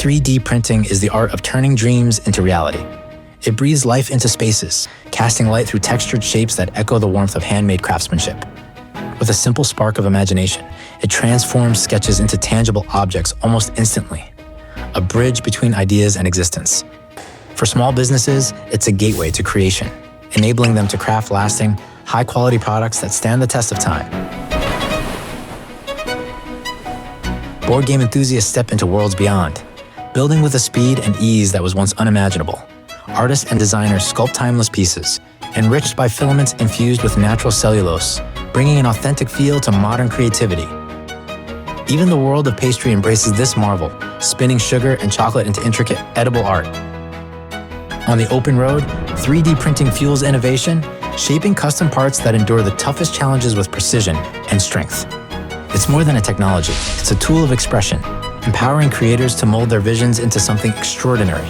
3D printing is the art of turning dreams into reality. It breathes life into spaces, casting light through textured shapes that echo the warmth of handmade craftsmanship. With a simple spark of imagination, it transforms sketches into tangible objects almost instantly, a bridge between ideas and existence. For small businesses, it's a gateway to creation, enabling them to craft lasting, high-quality products that stand the test of time. Board game enthusiasts step into worlds beyond, building with a speed and ease that was once unimaginable. Artists and designers sculpt timeless pieces, enriched by filaments infused with natural cellulose, bringing an authentic feel to modern creativity. Even the world of pastry embraces this marvel, spinning sugar and chocolate into intricate, edible art. On the open road, 3D printing fuels innovation, shaping custom parts that endure the toughest challenges with precision and strength. It's more than a technology, it's a tool of expression, empowering creators to mold their visions into something extraordinary.